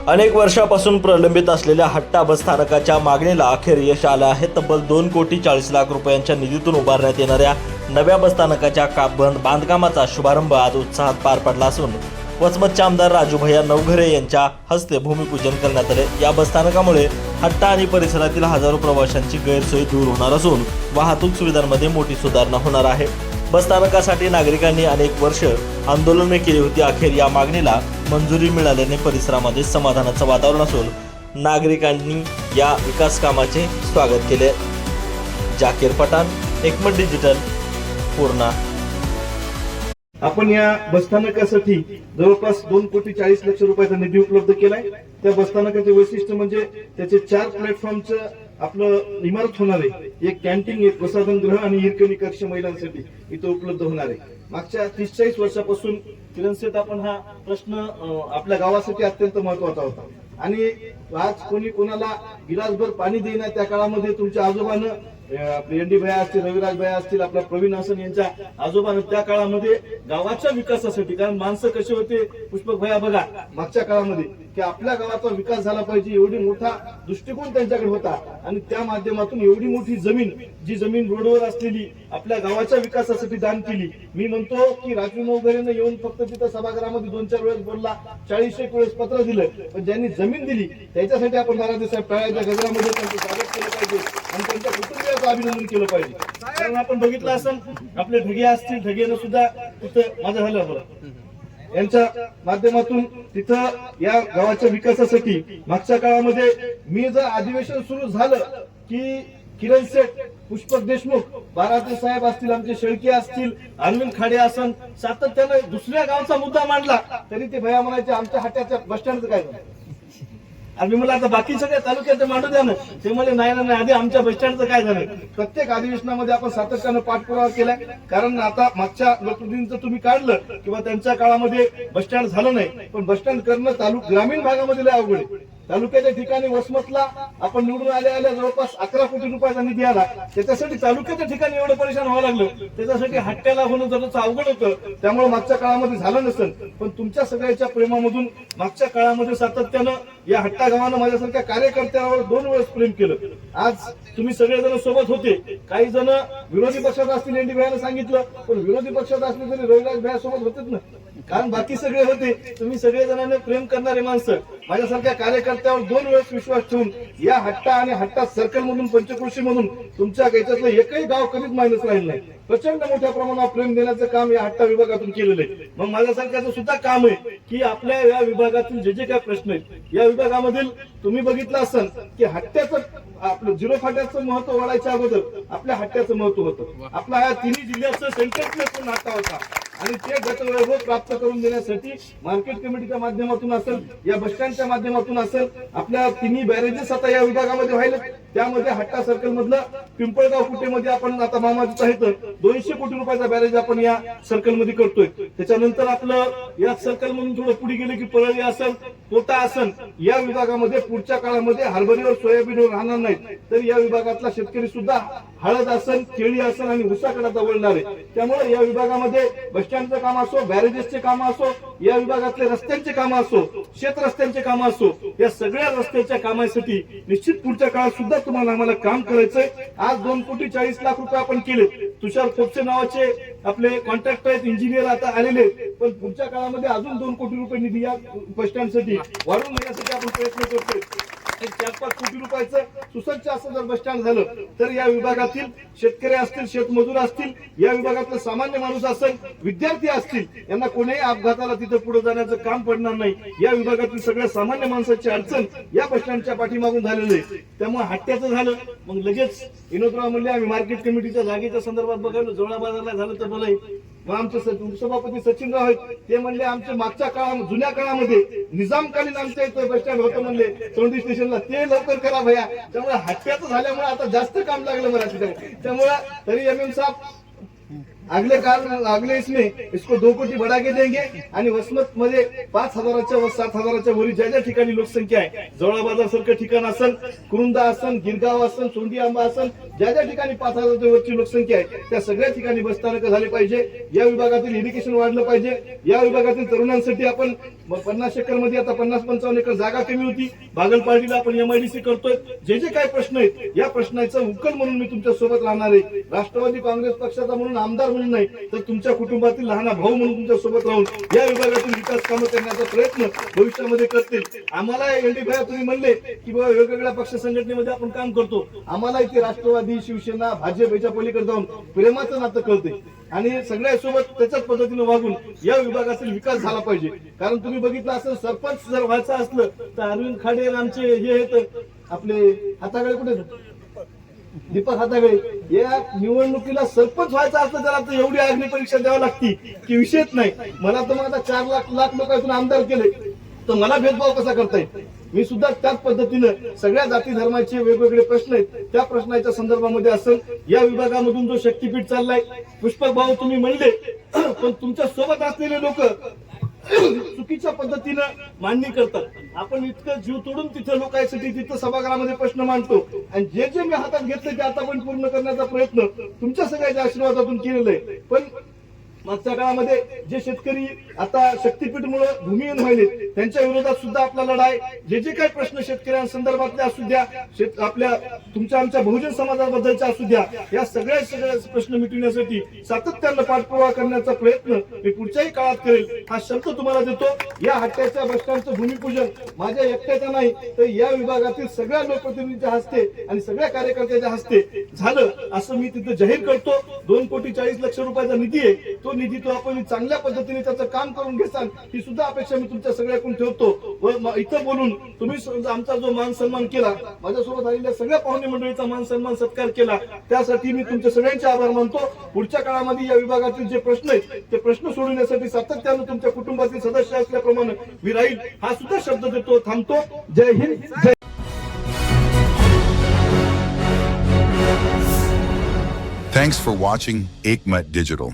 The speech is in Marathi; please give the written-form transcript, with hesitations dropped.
अनेक वर्षापासून प्रलंबित असलेल्या हट्टा बस स्थानकाच्या मागणीला अखेर यश आलं आहे. तब्बल 2,40,00,000 रुपयांच्या निधीतून उभारण्यात येणाऱ्या नव्या बसस्थानकाच्या बांधकामाचा शुभारंभ आज उत्साहात पार पडला असून वचमतचे आमदार राजूभैया नवघरे यांच्या हस्ते भूमिपूजन करण्यात आले. या बसस्थानकामुळे हट्टा आणि परिसरातील हजारो प्रवाशांची गैरसोय दूर होणार असून वाहतूक सुविधांमध्ये मोठी सुधारणा होणार आहे. बसस्थानकासाठी नागरिकांनी अनेक वर्ष आंदोलने केली होती. अखेर या मागणीला मंजुरी मिळाल्याने परिसरामध्ये समाधानाचं वातावरण असून नागरिकांनी या विकास कामाचे स्वागत केले. जाकीर पठाण, एकमत डिजिटल, पूर्णा. आपण या बसस्थानकासाठी जवळपास 2,40,00,000 रुपयाचा निधी उपलब्ध केलाय. त्या बसस्थानकाचे वैशिष्ट्य म्हणजे त्याचे 4 प्लॅटफॉर्मचं आपलं इमारत होणार आहे. एक कॅन्टीन, एक प्रसाधनगृह आणि हिरकणी कक्ष महिलांसाठी इथं उपलब्ध होणार आहे. मागच्या 30-40 वर्षापासून किरण सेठ, आपण हा प्रश्न आपल्या गावासाठी अत्यंत महत्वाचा होता आणि आज कोणी कोणाला गिलासभर पाणी देईना. त्या काळामध्ये तुमच्या आजोबानं, आपले एनडी भैया असतील, रविराज भैया असतील, आपला प्रवीण हसन यांच्या आजोबानं त्या काळामध्ये गावाच्या विकासासाठी, कारण माणसं कसे होते पुष्पक भैया बघा, मागच्या काळामध्ये की आपल्या गावाचा विकास झाला पाहिजे एवढी मोठा दृष्टिकोन त्यांच्याकडे होता आणि त्या माध्यमातून एवढी मोठी जमीन, जी जमीन रोडवर असलेली आपल्या गावाच्या विकासासाठी दान केली. मी म्हणतो की राजू नवघरेनं येऊन फक्त तिथं सभागृहामध्ये 2-4 वेळेस बोलला, 40-1 वेळेस पत्र दिलं, पण ज्यांनी जमीन दिली त्याच्यासाठी आपण महाराज साहेब टाळ्याच्या गजरामध्ये त्यांचं स्वागत केलं पाहिजे आणि त्यांच्या कुटुंबियाचं अभिनंदन केलं पाहिजे. कारण आपण बघितलं असेल, आपले ढगे असतील, ढगेनं सुद्धा तिथं माझं झालं बरं यांच्या माध्यमातून तिथं या गावाच्या विकासासाठी मागच्या काळामध्ये मी जर अधिवेशन सुरू झालं की किरण सेठ, पुष्पक देशमुख, बाराते साहेब असतील, आमचे शेळके असतील, अरविंद खाडे असन, सातत्यानं दुसऱ्या गावचा मुद्दा मांडला तरी ते भैया म्हणायचे आमच्या हट्ट्याच्या बस स्टँडचं काय झालं. आणि मला आता बाकी सगळ्या तालुक्याचं मांडू द्या ना. ते म्हणजे नाही, आधी आमच्या बस स्टँडचं काय झालं. प्रत्येक अधिवेशनामध्ये आपण सातत्यानं पाठपुरावा केलाय. कारण आता मागच्या लोकप्रतिनिधींचं तुम्ही काढलं किंवा त्यांच्या काळामध्ये बस स्टँड झालं नाही, पण बस स्टँड करणं ग्रामीण भागामध्ये लय अवघड आहे. तालुक्याच्या ठिकाणी वसमतला आपण निवडून आल्या जवळपास 11 कोटी रुपयाचा निधी आला. त्याच्यासाठी तालुक्याच्या ठिकाणी एवढं परेशान व्हावं लागलं. त्याच्यासाठी हट्ट्याला होणं जरा अवघड होतं. त्यामुळे मागच्या काळामध्ये झालं नसेल, पण तुमच्या सगळ्याच्या प्रेमामधून मागच्या काळामध्ये सातत्यानं या हट्टा गावानं माझ्यासारख्या कार्यकर्त्यावर 2 वेळेस प्रेम केलं. आज तुम्ही सगळेजण सोबत होते. काही जण विरोधी पक्षात असतील, एनडी भैयानं सांगितलं, पण विरोधी पक्षात असले तरी रविराज भैया सोबत होतेच ना, कारण बाकी सगळे होते. तुम्ही सगळेजणांनी प्रेम करणारे माणसं माझ्यासारख्या कार्यकर्त्यावर 2 वेळेस विश्वास ठेवून या हट्टा आणि हट्टा सर्कल मधून, पंचकृषी मधून तुमच्या याच्यातलं एकही गाव कधीच मायनस राहिलं नाही. प्रचंड मोठ्या प्रमाणावर प्रेम देण्याचं काम या हट्टा विभागातून केलेलं आहे. मग माझ्यासारख्याचं सुद्धा काम आहे की आपल्या या विभागातील जे काही प्रश्न आहेत, या विभागामधील तुम्ही बघितलं असेल की हट्ट्याचं, आपलं 0 फाट्याचं महत्व वाढायच्या अगोदर आपल्या हट्ट्याचं महत्व होतं. आपला या तिन्ही जिल्ह्याचं सेंटर प्लेस हट्टा होता आणि ते गतवैभव प्राप्त करून देण्यासाठी मार्केट कमिटीच्या माध्यमातून असेल, या बस स्टँडच्या माध्यमातून असेल, आपल्या तिन्ही बॅरेजेस आता या विभागामध्ये व्हायला. त्यामध्ये हट्टा सर्कल मधलं पिंपळगाव कुटेमध्ये आपण आता मामाचं आहे तर 200 कोटी रुपयाचा बॅरेज आपण या सर्कल मध्ये करतोय. त्याच्यानंतर आपलं या सर्कल मधून थोडं पुढे गेले की परळी असेल, कोटा असेल, या विभागामध्ये पुढच्या काळामध्ये हरभरीवर, सोयाबीनवर राहणार नाहीत. तर या विभागातला शेतकरी सुद्धा हळद असेल, केळी असेल आणि ऊसाकडे आता वळणार आहे. त्यामुळे या विभागामध्ये बस स्टँडचं काम असो, बॅरेजेसचे काम असो, या विभागातले रस्त्यांचे काम असो, शेत रस्त्यांचे काम असो, या सगळ्या रस्त्याच्या कामासाठी निश्चित पुढच्या काळात सुद्धा तुम्हाला आम्हाला काम करायचंय. आज 2,40,00,000 रुपये आपण केले. तुषार खोपसे नावाचे आपले कॉन्ट्रॅक्टर आहेत, इंजिनियर आता आलेले, पण पुढच्या काळामध्ये अजून 2 कोटी रुपये निधी या बस स्टँडसाठी वाढवून घेण्यासाठी आपण प्रयत्न करतोय. 4-5 कोटी रुपयाचं सुसज्ज असं जर बस स्टँड झालं तर या विभागातील शेतकरी असतील, शेतमजूर असतील, या विभागातलं सामान्य माणूस असेल, विद्यार्थी असतील, यांना कोणीही अपघाताला तिथं पुढे जाण्याचं काम पडणार नाही. या विभागातील सगळ्या सामान्य माणसाची अडचण या बस स्टँडच्या पाठीमागून झालेलं आहे. त्यामुळे हट्ट्याचं झालं. मग लगेच विनोदराव म्हणले आम्ही मार्केट कमिटीच्या जागेच्या संदर्भात बघायला जोळा बाजारला झालं तर बोलाय. मग आमचे सभापती सचिनराव आहेत, ते म्हणले आमच्या मागच्या काळामध्ये, जुन्या काळामध्ये निजामकालीन आमच्या इथं बस स्टँड होतं म्हणले चौंडी स्टेशनला, ते लवकर करा भैया. त्यामुळे हट्ट्याचं झाल्यामुळे आता जास्त काम लागलं मला तिथे. त्यामुळे तरी एम एम साहेब अगले इसमें इसको 2 कोटी बढ़ा के देंगे आणि वसमत मध्ये 5,000च्या व 7,000च्या वरी ज्या ज्या ठिकाणी लोकसंख्या आहे, जवळा बाजार सारखं ठिकाण असेल, कुरुंदा असेल, गिरगाव असेल, सोंडी आंबा असेल, ज्या ज्या ठिकाणी 5,000च्या वरची लोकसंख्या आहे त्या सगळ्या ठिकाणी बसस्थानक झाले पाहिजे. या विभागातील एज्युकेशन वाढलं पाहिजे. या विभागातील तरुणांसाठी आपण 50 एकर मध्ये आता 50-55 एकर जागा कमी होती, भागलपाडीला आपण MIDC करतोय. जे जे काही प्रश्न आहेत या प्रश्नाचा उकल म्हणून मी तुमच्या सोबत राहणार आहे. राष्ट्रवादी काँग्रेस पक्षाचा म्हणून आमदार म्हणून नाही तर तुमच्या कुटुंबातील लहान भाऊ म्हणून तुमच्या सोबत राहून या विभागातील विकास कामं करण्याचा प्रयत्न भविष्यामध्ये करतील. आम्हाला एनडी भाई तुम्ही म्हणले की बाबा वेगवेगळ्या पक्ष संघटनेमध्ये आपण काम करतो, आम्हाला इथे राष्ट्रवादी, शिवसेना, भाजप याच्या पलीकडे जाऊन प्रेमाचं नातं कळते आणि सगळ्या सोबत त्याच्याच पद्धतीने वागून या विभागातील विकास झाला पाहिजे. कारण तुम्ही बघितलं असेल, सरपंच जर व्हायचं असलं तर अरविंद खाडे आमचे हे आहेत आपले हातागळे, कुठे दीपक हातागळे, या निवडणुकीला सरपंच व्हायचं असलं त्याला तर एवढी अग्नी परीक्षा द्यावी लागती की विषयच नाही. मला तर मग आता 4 लाख लोकांतून आमदार केले तर मला भेदभाव कसा करता येईल? मी सुद्धा त्याच पद्धतीनं सगळ्या जाती धर्माचे वेगवेगळे प्रश्न आहेत त्या प्रश्नाच्या संदर्भामध्ये असेल. या विभागामधून जो शक्तीपीठ चाललाय, पुष्पक भाऊ तुम्ही म्हणले, पण तुमच्या सोबत असलेले लोक चुकीच्या पद्धतीनं मांडणी करतात. आपण इतकं जीव तोडून तिथं लोकांसाठी तिथं सभागृहामध्ये प्रश्न मांडतो आणि जे जे मी हातात घेतले ते आता पण पूर्ण करण्याचा प्रयत्न तुमच्या सगळ्याच्या आशीर्वादातून केलेला आहे. पण मागच्या काळामध्ये जे शेतकरी आता शक्तीपीठमुळे भूमिहीन व्हायले त्यांच्या विरोधात सुद्धा आपला लढाई, जे जे काही प्रश्न शेतकऱ्यांसंदर्भातले असू द्या, आपल्या तुमच्या आमच्या बहुजन समाजाबद्दलच्या असू द्या, या सगळ्या प्रश्न मिटवण्यासाठी सातत्यानं पाठपुरावा करण्याचा प्रयत्न मी पुढच्याही काळात करेल हा शब्द तुम्हाला देतो. या हट्ट्याच्या बसस्थानचं भूमिपूजन माझ्या एकट्याच्या नाही तर या विभागातील सगळ्या लोकप्रतिनिधींच्या हस्ते आणि सगळ्या कार्यकर्त्याच्या हस्ते झालं असं मी तिथे जाहीर करतो. 2,40,00,000 रुपयाचा निधी आहे, तो निधी तो आपण चांगल्या पद्धतीने त्याचं काम करून घेसाल ही सुद्धा अपेक्षा मी तुमच्या सगळ्याकडून ठेवतो. व इथं बोलून तुम्ही आमचा जो मान सन्मान केला, माझ्यासोबत आलेल्या सगळ्या पाहुणे मंडळीचा मान सन्मान सत्कार केला, त्यासाठी मी तुमच्या सगळ्यांचे आभार मानतो. पुढच्या काळामध्ये या विभागातील जे प्रश्न आहेत ते प्रश्न सोडवण्यासाठी सातत्यानं तुमच्या कुटुंबातील सदस्य असल्याप्रमाणे मी राहील हा सुद्धा शब्द देतो. थांबतो. जय हिंद. जय. Thanks for watching Ekmat Digital.